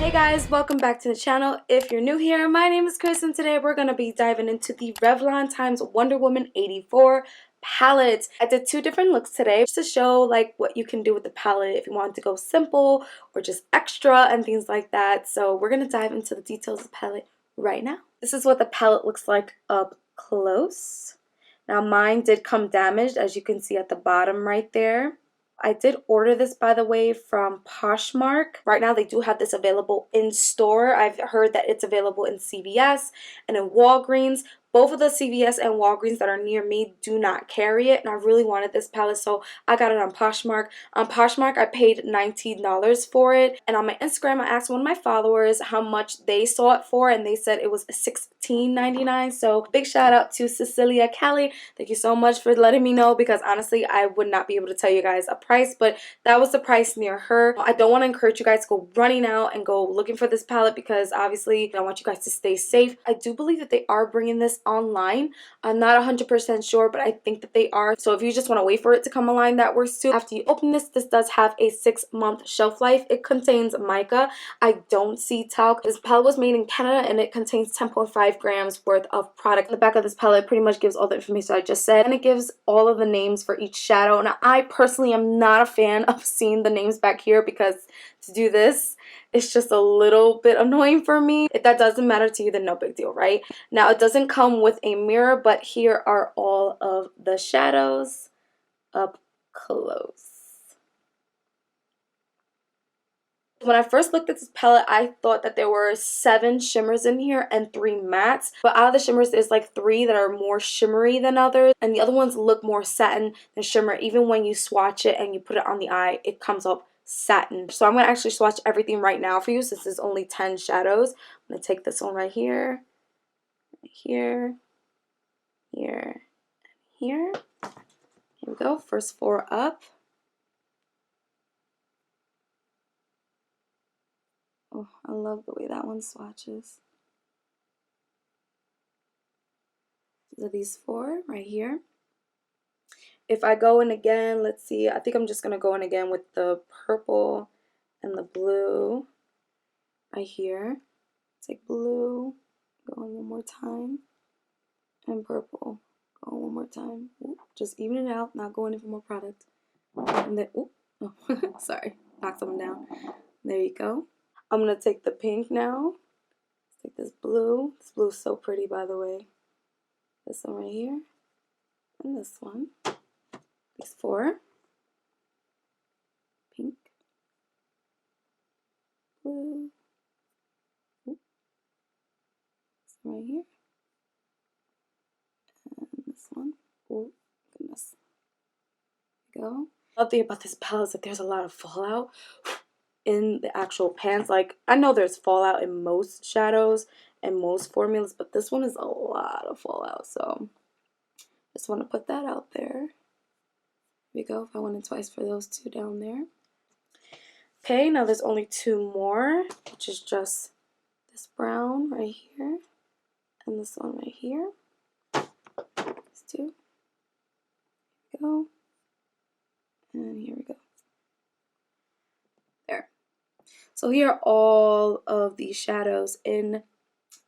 Hey guys, welcome back to the channel. If you're new here, my name is Chris and today we're going to be diving into the Revlon times Wonder Woman 84 palette. I did two different looks today just to show like what you can do with the palette if you want to go simple or just extra and things like that. So we're going to dive into the details of the palette right now. This is what the palette looks like up close. Now mine did come damaged, as you can see at the bottom right there. I did order this, by the way, from Poshmark. Right now they do have this available in store. I've heard that it's available in CVS and in Walgreens. Both of the CVS and Walgreens that are near me do not carry it, and I really wanted this palette, so I got it on Poshmark. On Poshmark, I paid $19 for it, and on my Instagram, I asked one of my followers how much they saw it for, and they said it was $16.99. So big shout out to Cecilia Kelly. Thank you so much for letting me know, because honestly, I would not be able to tell you guys a price, but that was the price near her. I don't want to encourage you guys to go running out and go looking for this palette, because obviously I want you guys to stay safe. I do believe that they are bringing this online. I'm not 100% sure, but I think that they are. So if you just want to wait for it to come online, that works too. After you open this, this does have a 6-month shelf life. It contains mica. I don't see talc. This palette was made in Canada and it contains 10.5 grams worth of product. The back of this palette pretty much gives all the information I just said, and it gives all of the names for each shadow. Now I personally am not a fan of seeing the names back here, because to do this, it's just a little bit annoying for me. If that doesn't matter to you, then no big deal, right? Now, it doesn't come with a mirror, but here are all of the shadows up close. When I first looked at this palette, I thought that there were 7 shimmers in here and 3 mattes. But out of the shimmers, there's like 3 that are more shimmery than others. And the other ones look more satin than shimmer. Even when you swatch it and you put it on the eye, it comes up satin. So I'm going to actually swatch everything right now for you, since there's only 10 shadows. I'm going to take this one right here, here, here, and here. Here we go. First 4 up. Oh, I love the way that one swatches. These are these 4 right here. If I go in again, let's see, I think I'm just going to go in again with the purple and the blue right here. Take blue, go in one more time, and purple, go in one more time. Ooh, just even it out, not going in for more product. And then, oh, sorry, knock something down. There you go. I'm going to take the pink now. Let's take this blue. This blue is so pretty, by the way. This one right here, and this one. These 4. Pink. Blue. Ooh. This one right here. And this one. Oh, goodness. There we go. The other thing about this palette is that there's a lot of fallout in the actual pans. Like, I know there's fallout in most shadows and most formulas, but this one is a lot of fallout. So, just want to put that out there. There we go. If I went in twice for those 2 down there. Okay, now there's only 2 more, which is just this brown right here and this one right here. These 2. Here we go. And here we go. There. So here are all of these shadows in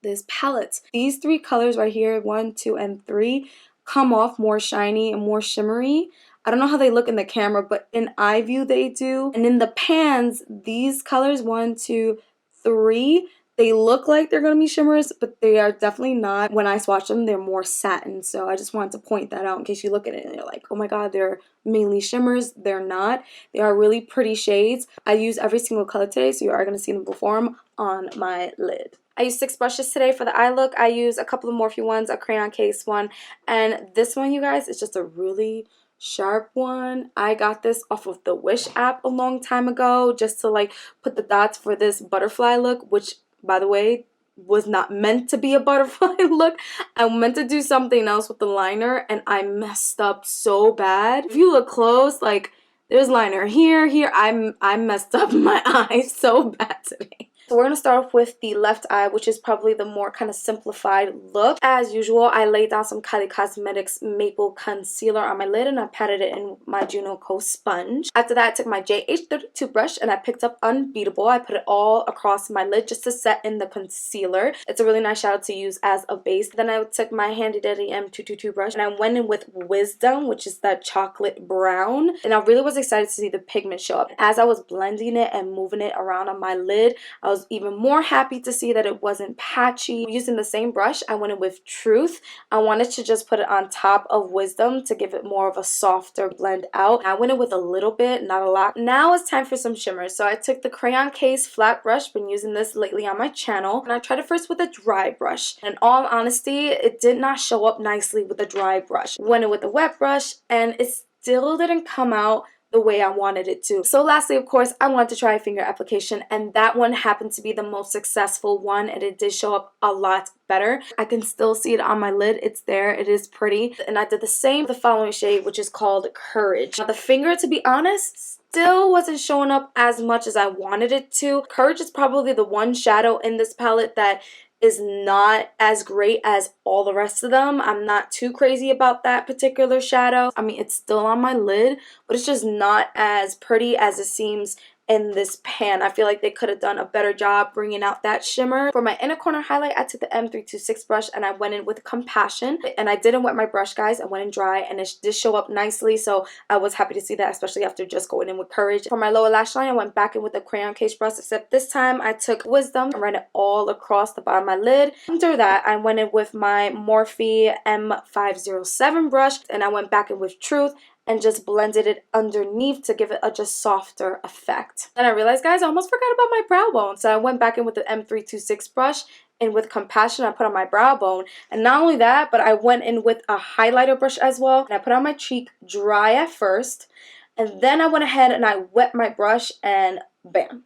this palette. These 3 colors right here, 1, 2, and 3, come off more shiny and more shimmery. I don't know how they look in the camera, but in eye view they do. And in the pans, these colors, 1, 2, 3, they look like they're going to be shimmers, but they are definitely not. When I swatch them, they're more satin. So I just wanted to point that out in case you look at it and you're like, oh my god, they're mainly shimmers. They're not. They are really pretty shades. I use every single color today, so you are going to see them perform on my lid. I used 6 brushes today for the eye look. I use a couple of Morphe ones, a crayon case one, and this one, you guys, is just a really sharp one. I got this off of the Wish app a long time ago, just to like put the dots for this butterfly look, which, by the way, was not meant to be a butterfly look. I meant to do something else with the liner, and I messed up so bad. If you look close, like, there's liner here. I messed up my eyes so bad today. So we're going to start off with the left eye, which is probably the more kind of simplified look. As usual, I laid down some Kylie Cosmetics Maple Concealer on my lid and I patted it in my Junoco sponge. After that, I took my JH32 brush and I picked up Unbeatable. I put it all across my lid just to set in the concealer. It's a really nice shadow to use as a base. Then I took my handy dandy M222 brush and I went in with Wisdom, which is that chocolate brown. And I really was excited to see the pigment show up. As I was blending it and moving it around on my lid, I was even more happy to see that it wasn't patchy. Using the same brush, I went in with Truth. I wanted to just put it on top of Wisdom to give it more of a softer blend out. I went in with a little bit, not a lot. Now it's time for some shimmers. So I took the Crayon Case flat brush, been using this lately on my channel, and I tried it first with a dry brush. In all honesty, it did not show up nicely with a dry brush. Went in with a wet brush and it still didn't come out the way I wanted it to. So lastly, of course, I wanted to try a finger application, and that one happened to be the most successful one, and it did show up a lot better. I can still see it on my lid. It's there. It is pretty. And I did the same with the following shade, which is called Courage. Now the finger, to be honest, still wasn't showing up as much as I wanted it to. Courage is probably the one shadow in this palette that is not as great as all the rest of them. I'm not too crazy about that particular shadow. I mean, it's still on my lid, but it's just not as pretty as it seems in this pan. I feel like they could have done a better job bringing out that shimmer. For my inner corner highlight, I took the M326 brush and I went in with Compassion. And I didn't wet my brush, guys. I went in dry and it did show up nicely. So I was happy to see that, especially after just going in with Courage. For my lower lash line, I went back in with the Crayon Case brush, except this time I took Wisdom and ran it all across the bottom of my lid. After that, I went in with my Morphe M507 brush and I went back in with Truth and just blended it underneath to give it a just softer effect. And I realized, guys, I almost forgot about my brow bone. So I went back in with the M326 brush and with Compassion I put on my brow bone. And not only that, but I went in with a highlighter brush as well. And I put on my cheek dry at first. And then I went ahead and I wet my brush and bam.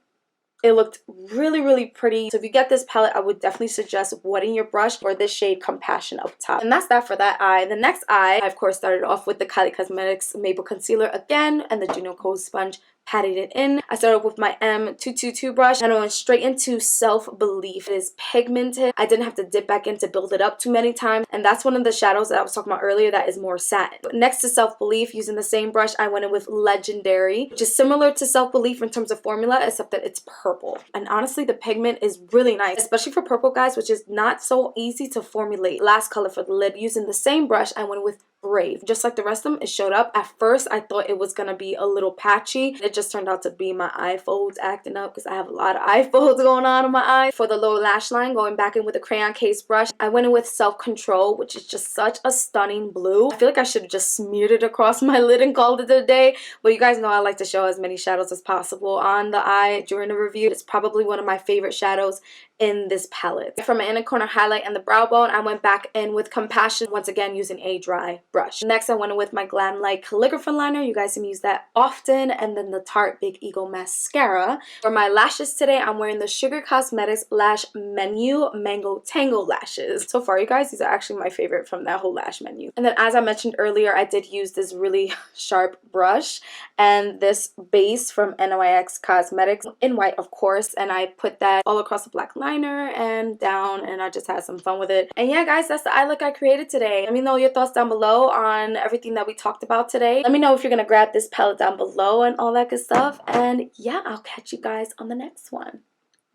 It looked really, really pretty. So if you get this palette, I would definitely suggest wetting your brush for this shade Compassion up top. And that's that for that eye. The next eye, I of course started off with the Kylie Cosmetics Maple Concealer again and the Junoco sponge. Patted it in. I started with my M222 brush and I went straight into Self-Belief. It is pigmented. I didn't have to dip back in to build it up too many times, and that's one of the shadows that I was talking about earlier that is more satin. But next to Self-Belief, using the same brush, I went in with Legendary, which is similar to Self-Belief in terms of formula, except that it's purple. And honestly, the pigment is really nice, especially for purple, guys, which is not so easy to formulate. Last color for the lid, using the same brush, I went with Brave. Just like the rest of them, it showed up. At first, I thought it was gonna be a little patchy. It just turned out to be my eye folds acting up because I have a lot of eye folds going on in my eye. For the lower lash line, going back in with a Crayon Case brush, I went in with Self Control, which is just such a stunning blue. I feel like I should have just smeared it across my lid and called it a day. But you guys know I like to show as many shadows as possible on the eye during the review. It's probably one of my favorite shadows in this palette. For my inner corner highlight and the brow bone, I went back in with Compassion, once again using a dry brush. Next, I went in with my Glam Light Calligraphy liner. You guys can use that often. And then the Tarte Big Eagle mascara. For my lashes today, I'm wearing the Sugar Cosmetics Lash Menu Mango Tango lashes. So far, you guys, these are actually my favorite from that whole lash menu. And then as I mentioned earlier, I did use this really sharp brush and this base from NYX Cosmetics in white, of course, and I put that all across the black liner and down, and I just had some fun with it. And yeah, guys, that's the eye look I created today. Let me know your thoughts down below on everything that we talked about today. Let me know if you're gonna grab this palette down below and all that good stuff. And yeah, I'll catch you guys on the next one.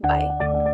Bye.